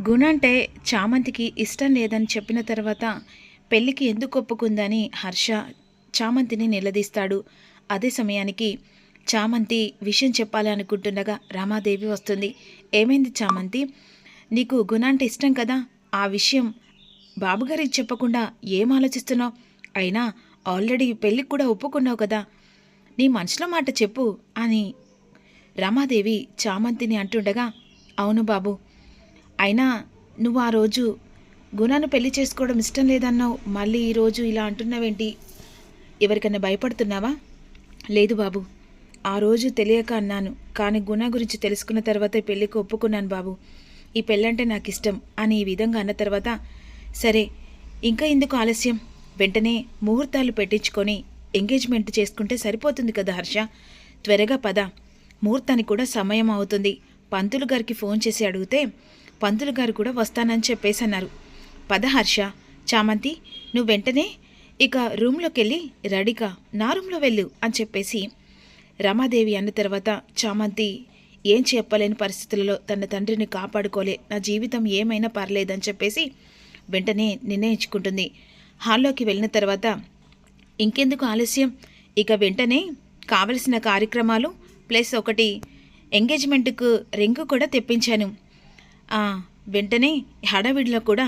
గుణ అంటే చామంతికి ఇష్టం లేదని చెప్పిన తర్వాత పెళ్ళికి ఎందుకు ఒప్పుకుందని హర్ష చామంతిని నిలదీస్తాడు. అదే సమయానికి చామంతి విషయం చెప్పాలి అనుకుంటుండగా రమాదేవి వస్తుంది. ఏమైంది చామంతి? నీకు గుణ అంటే ఇష్టం కదా, ఆ విషయం బాబుగారికి చెప్పకుండా ఏం ఆలోచిస్తున్నావు? అయినా ఆల్రెడీ పెళ్ళికి కూడా ఒప్పుకున్నావు కదా, నీ మనసులో మాట చెప్పు అని రమాదేవి చామంతిని అంటుండగా, అవును బాబు, అయినా నువ్వు ఆ రోజు గుణాను పెళ్లి చేసుకోవడం ఇష్టం లేదన్నావు, మళ్ళీ ఈరోజు ఇలా అంటున్నావేంటి? ఎవరికన్నా భయపడుతున్నావా? లేదు బాబు, ఆ రోజు తెలియక అన్నాను, కానీ గుణ గురించి తెలుసుకున్న తర్వాత పెళ్ళికి ఒప్పుకున్నాను బాబు. ఈ పెళ్ళంటే నాకు ఇష్టం అని ఈ విధంగా అన్న తర్వాత, సరే ఇంకా ఎందుకు ఆలస్యం, వెంటనే ముహూర్తాలు పెట్టించుకొని ఎంగేజ్మెంట్ చేసుకుంటే సరిపోతుంది కదా హర్ష. త్వరగా పద, ముహూర్తానికి కూడా సమయం అవుతుంది. పంతులు గారికి ఫోన్ చేసి అడిగితే పంతులు గారు కూడా వస్తానని చెప్పేసి అన్నారు. పద హర్ష. చామంతి, నువ్వు వెంటనే ఇక రూమ్లోకి వెళ్ళి రెడీగా నా రూమ్లో వెళ్ళు అని చెప్పేసి రమాదేవి అన్న తర్వాత చామంతి ఏం చెప్పలేని పరిస్థితులలో తన తండ్రిని కాపాడుకోలే, నా జీవితం ఏమైనా పర్లేదని చెప్పేసి వెంటనే నిర్ణయించుకుంటుంది. హాల్లోకి వెళ్ళిన తర్వాత ఇంకెందుకు ఆలస్యం, ఇక వెంటనే కావలసిన కార్యక్రమాలు ప్లస్ ఒకటి ఎంగేజ్మెంట్కు రింగు కూడా తెప్పించాను. వెంటనే హడావిడిలో కూడా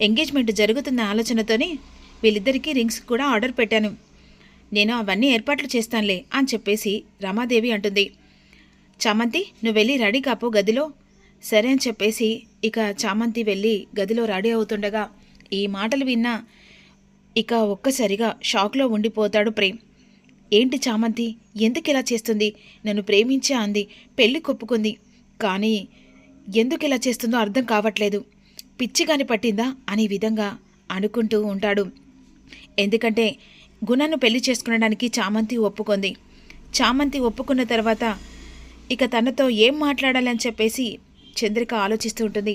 ఎంగేజ్మెంట్ జరుగుతున్న ఆలోచనతోనే వీళ్ళిద్దరికీ రింగ్స్ కూడా ఆర్డర్ పెట్టాను. నేను అవన్నీ ఏర్పాట్లు చేస్తానులే అని చెప్పేసి రమాదేవి అంటుంది. చామంతి, నువ్వు వెళ్ళి రెడీ కాపో గదిలో. సరే అని చెప్పేసి ఇక చామంతి వెళ్ళి గదిలో రెడీ అవుతుండగా ఈ మాటలు విన్నా ఇక ఒక్కసారిగా షాక్లో ఉండిపోతాడు ప్రేమ్. ఏంటి చామంతి, ఎందుకు ఇలా చేస్తుంది? నన్ను ప్రేమించా అంది, పెళ్ళి కొప్పుకుంది, కానీ ఎందుకు ఇలా చేస్తుందో అర్థం కావట్లేదు, పిచ్చిగాని పట్టిందా అనే విధంగా అనుకుంటూ ఉంటాడు. ఎందుకంటే గుణను పెళ్లి చేసుకునడానికి చామంతి ఒప్పుకుంది. చామంతి ఒప్పుకున్న తర్వాత ఇక తనతో ఏం మాట్లాడాలని చెప్పేసి చంద్రిక ఆలోచిస్తూ ఉంటుంది.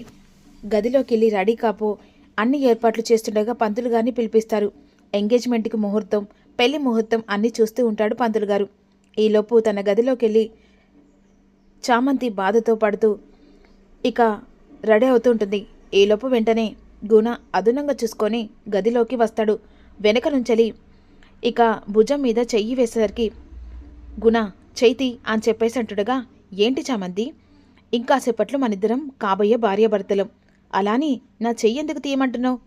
గదిలోకి వెళ్ళి రెడీ కాపో అన్ని ఏర్పాట్లు చేస్తుండగా పంతులు గారిని పిలిపిస్తారు. ఎంగేజ్మెంట్కి ముహూర్తం, పెళ్లి ముహూర్తం అన్నీ చూస్తూ ఉంటాడు పంతులు గారు. ఈలోపు తన గదిలోకి వెళ్ళి చామంతి బాధతో పడుతూ ఇక రెడీ అవుతూ ఉంటుంది. ఈలోపు వెంటనే గుణ అదునంగా చూసుకొని గదిలోకి వస్తాడు. వెనక నుంచెలి ఇక భుజం మీద చెయ్యి వేసేసరికి గుణ చైతి అని చెప్పేసి అంటుండగా, ఏంటి చామంతి, ఇంకాసేపట్లో మనిద్దరం కాబోయే భార్యాభర్తలం, అలాని నా చెయ్యి ఎందుకు తీయమంటున్నావు?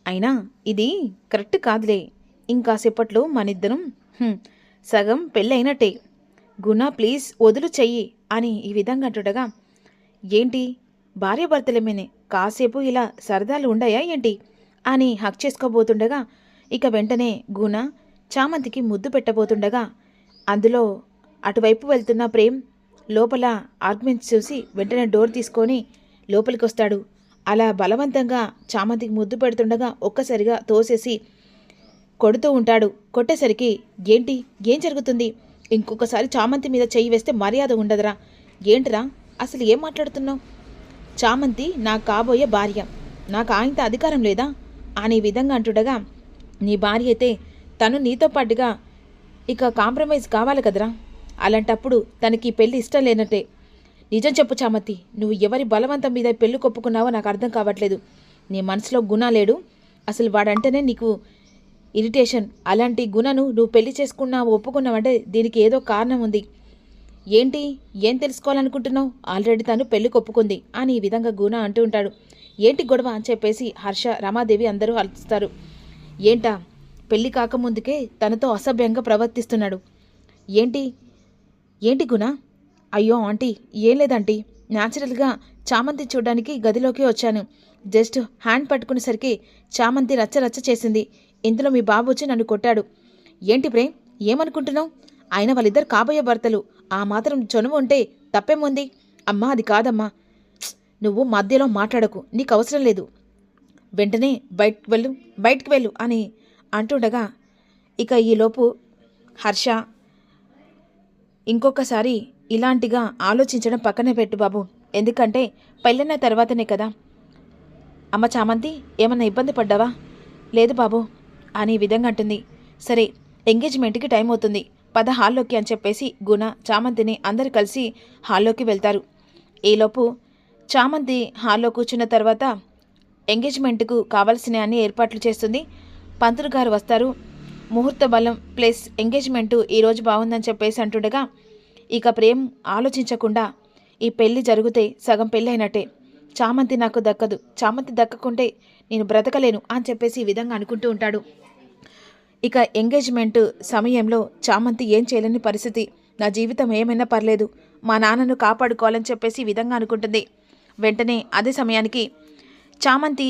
అయినా ఇది కరెక్ట్ కాదులే, ఇంకాసేపట్లో మనిద్దరం సగం పెళ్ళి అయినట్టే. గుణ ప్లీజ్ వదులు చెయ్యి అని ఈ విధంగా అంటుండగా, ఏంటి భార్యాభర్తలమేనే, కాసేపు ఇలా సరదాలు ఉండాయా ఏంటి అని హక్ చేసుకోబోతుండగా ఇక వెంటనే గుణ చామంతికి ముద్దు పెట్టబోతుండగా అందులో అటువైపు వెళ్తున్న ప్రేమ్ లోపల ఆర్గ్యుమెంట్స్ చూసి వెంటనే డోర్ తీసుకొని లోపలికి వస్తాడు. అలా బలవంతంగా చామంతికి ముద్దు పెడుతుండగా ఒక్కసారిగా తోసేసి కొడుతూ ఉంటాడు. కొట్టేసరికి ఏంటి, ఏం జరుగుతుంది? ఇంకొకసారి చామంతి మీద చెయ్యి వేస్తే మర్యాద ఉండదురా, ఏంటిరా అసలు ఏం మాట్లాడుతున్నావు? చామంతి నా కాబోయే భార్య, నాకు ఆయనతో అధికారం లేదా అనే విధంగా అంటుండగా, నీ భార్య అయితే తను నీతో పాటుగా ఇక కాంప్రమైజ్ కావాలి కదరా, అలాంటప్పుడు తనకి పెళ్ళి ఇష్టం లేనట్టే. నిజం చెప్పు చామంతి, నువ్వు ఎవరి బలవంతం మీద పెళ్ళి కొప్పుకున్నావో నాకు అర్థం కావట్లేదు. నీ మనసులో గుణ లేడు, అసలు వాడంటేనే నీకు ఇరిటేషన్. అలాంటి గుణను నువ్వు పెళ్లి చేసుకున్నావు ఒప్పుకున్నావంటే దీనికి ఏదో కారణం ఉంది. ఏంటి, ఏం తెలుసుకోవాలనుకుంటున్నావు? ఆల్రెడీ తను పెళ్లి కొప్పుకుంది అని ఈ విధంగా గుణ అంటూ ఉంటాడు. ఏంటి గొడవ అని చెప్పేసి హర్ష, రమాదేవి అందరూ హర్షిస్తారు. ఏంటా, పెళ్లి కాకముందుకే తనతో అసభ్యంగా ప్రవర్తిస్తున్నాడు. ఏంటి ఏంటి గుణ? అయ్యో ఆంటీ, ఏం లేదంటీ, న్యాచురల్గా చామంతి చూడడానికి గదిలోకి వచ్చాను. జస్ట్ హ్యాండ్ పట్టుకునేసరికి చామంతి రచ్చ రచ్చ చేసింది. ఇందులో మీ బాబు వచ్చి నన్ను కొట్టాడు. ఏంటి ప్రేమ్, ఏమనుకుంటున్నావు? ఆయన వాళ్ళిద్దరు కాబోయే భర్తలు, ఆ మాత్రం చనువు ఉంటే తప్పేముంది? అమ్మా అది కాదమ్మా, నువ్వు మధ్యలో మాట్లాడకు, నీకు అవసరం లేదు, వెంటనే బయటికి వెళ్ళు అని అంటుండగా ఇక ఈలోపు హర్ష, ఇంకొకసారి ఇలాంటిగా ఆలోచించడం పక్కనే పెట్టు బాబు, ఎందుకంటే పెళ్ళైన తర్వాతనే కదా. అమ్మ చామంతి, ఏమన్నా ఇబ్బంది పడ్డావా? లేదు బాబు అని విధంగా అంటుంది. సరే, ఎంగేజ్మెంట్కి టైం అవుతుంది, పద హాల్లోకి అని చెప్పేసి గుణ చామంతిని అందరు కలిసి హాల్లోకి వెళ్తారు. ఈలోపు చామంతి హాల్లో కూర్చున్న తర్వాత ఎంగేజ్మెంట్కు కావాల్సిన అన్ని ఏర్పాట్లు చేస్తుంది. పంతులు గారు వస్తారు. ముహూర్త బలం ప్లస్ ఎంగేజ్మెంటు ఈరోజు బాగుందని చెప్పేసి అంటుండగా ఇక ప్రేమ్ ఆలోచించకుండా ఈ పెళ్ళి జరిగితే సగం పెళ్ళి అయినట్టే, చామంతి నాకు దక్కదు, చామంతి దక్కకుంటే నేను బ్రతకలేను అని చెప్పేసి ఈ విధంగా అనుకుంటూ ఉంటాడు. ఇక ఎంగేజ్మెంట్ సమయంలో చామంతి ఏం చేయలేని పరిస్థితి, నా జీవితం ఏమైనా పర్లేదు, మా నాన్నను కాపాడుకోవాలని చెప్పేసి ఈ విధంగా అనుకుంటుంది. వెంటనే అదే సమయానికి చామంతి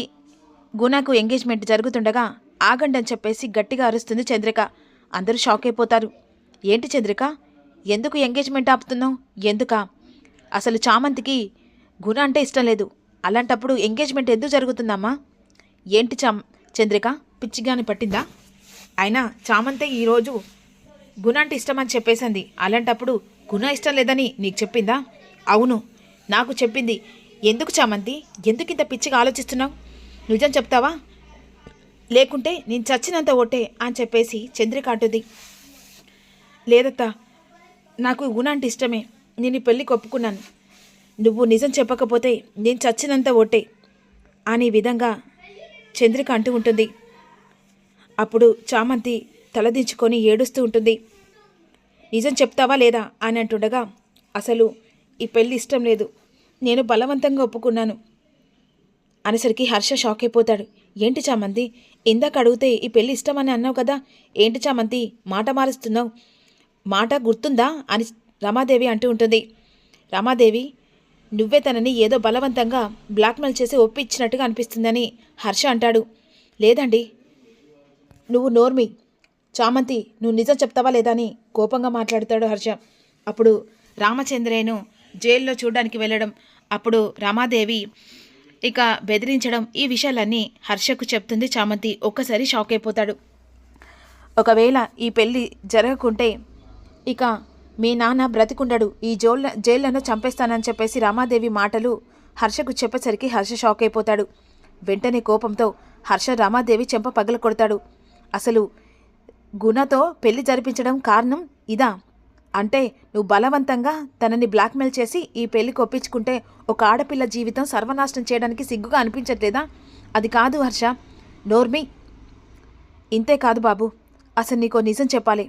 గుణకు ఎంగేజ్మెంట్ జరుగుతుండగా ఆగండి అని చెప్పేసి గట్టిగా అరుస్తుంది చంద్రిక. అందరూ షాక్ అయిపోతారు. ఏంటి చంద్రిక, ఎందుకు ఎంగేజ్మెంట్ ఆపుతున్నావు? ఎందుకా? అసలు చామంతికి గుణ అంటే ఇష్టం లేదు, అలాంటప్పుడు ఎంగేజ్మెంట్ ఎందుకు జరుగుతుందమ్మా? ఏంటి చంద్రిక, పిచ్చిగాని పట్టిందా? అయినా చామంతి ఈరోజు గుణ అంటే ఇష్టమని చెప్పేసింది, అలాంటప్పుడు గుణ ఇష్టం లేదని నీకు చెప్పిందా? అవును, నాకు చెప్పింది. ఎందుకు చామంతి, ఎందుకు ఇంత పిచ్చిగా ఆలోచిస్తున్నావు? నిజం చెప్తావా, లేకుంటే నేను చచ్చినంత ఓటే అని చెప్పేసి చంద్రిక అంటుంది. లేదత్తా, నాకు గుణ అంటే ఇష్టమే, నేను ఈ పెళ్ళికి ఒప్పుకున్నాను, నువ్వు నిజం చెప్పకపోతే నేను చచ్చినంత ఓటే అనే విధంగా చంద్రిక అంటూ ఉంటుంది. అప్పుడు చామంతి తలదించుకొని ఏడుస్తూ ఉంటుంది. నిజం చెప్తావా లేదా అని అంటుండగా, అసలు ఈ పెళ్ళి ఇష్టం లేదు, నేను బలవంతంగా ఒప్పుకున్నాను అనేసరికి హర్ష షాక్ అయిపోతాడు. ఏంటి చామంతి, ఇందాక అడిగితే ఈ పెళ్ళి ఇష్టమని అన్నావు కదా, ఏంటి చామంతి మాట మారుస్తున్నావు, మాట గుర్తుందా అని రమాదేవి అంటూ ఉంటుంది. రమాదేవి, నువ్వే తనని ఏదో బలవంతంగా బ్లాక్మెయిల్ చేసి ఒప్పించినట్టుగా అనిపిస్తుందని హర్ష అంటాడు. లేదండి, నువ్వు నోర్మి, చామంతి నువ్వు నిజం చెప్తావా లేదా అని కోపంగా మాట్లాడతాడు హర్ష. అప్పుడు రామచంద్రేను జైల్లో చూడడానికి వెళ్ళడం, అప్పుడు రమాదేవి ఇక బెదిరించడం, ఈ విషయాలన్నీ హర్షకు చెప్తుంది చామంతి. ఒక్కసారి షాక్ అయిపోతాడు. ఒకవేళ ఈ పెళ్ళి జరగకుంటే ఇక మీ నాన్న బ్రతికుండడు, ఈ జైళ్లను చంపేస్తానని చెప్పేసి రామాదేవి మాటలు హర్షకు చెప్పేసరికి హర్ష షాక్ అయిపోతాడు. వెంటనే కోపంతో హర్ష రామాదేవి చెంప పగల కొడతాడు. అసలు గుణతో పెళ్లి జరిపించడం కారణం ఇదా? అంటే నువ్వు బలవంతంగా తనని బ్లాక్మెయిల్ చేసి ఈ పెళ్లికి ఒప్పించుకుంటే ఒక ఆడపిల్ల జీవితం సర్వనాశనం చేయడానికి సిగ్గుగా అనిపించట్లేదా? అది కాదు హర్ష, నోర్మి. ఇంతే కాదు బాబు, అసలు నీకో నిజం చెప్పాలి.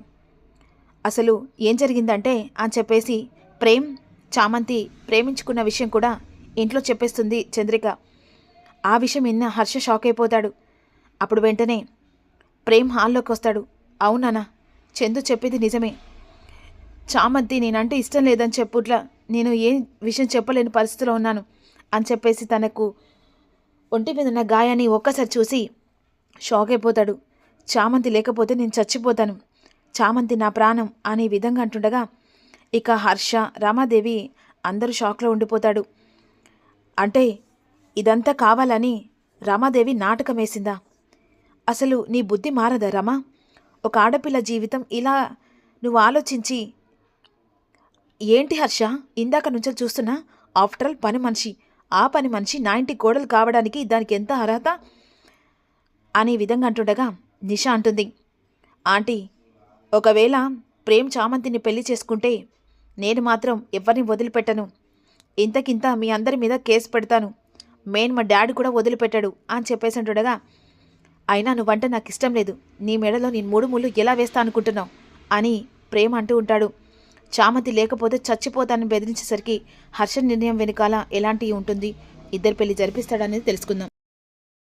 అసలు ఏం జరిగిందంటే అని చెప్పేసి చామంతి ప్రేమించుకున్న విషయం కూడా ఇంట్లో చెప్పేస్తుంది చంద్రిక. ఆ విషయం విన్న హర్ష షాక్ అయిపోతాడు. అప్పుడు వెంటనే హాల్లోకి వస్తాడు. అవునానా, చందు చెప్పేది నిజమే, చామంతి నేనంటే ఇష్టం లేదని చెప్పుట్లా నేను ఏ విషయం చెప్పలేని పరిస్థితిలో ఉన్నాను అని చెప్పేసి తనకు ఒంటి మీద ఉన్న గాయాన్ని ఒక్కసారి చూసి షాక్ అయిపోతాడు. చామంతి లేకపోతే నేను చచ్చిపోతాను, చామంతి నా ప్రాణం అనే విధంగా అంటుండగా ఇక హర్ష రామాదేవి అందరూ షాక్లో ఉండిపోతాడు. అంటే ఇదంతా కావాలని రామాదేవి నాటకం వేసిందా? అసలు నీ బుద్ధి మారదా రమా? ఒక ఆడపిల్ల జీవితం ఇలా నువ్వు ఆలోచించి ఏంటి హర్ష, ఇందాక నుంచి చూస్తున్నా, ఆఫ్టర్ ఆల్ పని మనిషి, ఆ పని మనిషి నా ఇంటి కోడలు కావడానికి దానికి ఎంత అర్హత అనే విధంగా అంటుండగా నిషా అంటుంది, ఆంటీ ఒకవేళ చామంతిని పెళ్లి చేసుకుంటే నేను మాత్రం ఎవరిని వదిలిపెట్టను, ఇంతకింత మీ అందరి మీద కేసు పెడతాను, మా డాడీ కూడా వదిలిపెట్టాడు అని చెప్పేసి అంటుండగా, అయినా నువ్వంటే నాకు ఇష్టం లేదు, నీ మెడలో నేను 3 ముళ్ళు ఎలా వేస్తా అనుకుంటున్నావు అని అంటూ ఉంటాడు. చామంతి లేకపోతే చచ్చిపోతానని బెదిరించేసరికి హర్ష నిర్ణయం వెనుకాల ఎలాంటివి ఉంటుంది, ఇద్దరు పెళ్లి జరిపిస్తాడనేది తెలుసుకుందాం.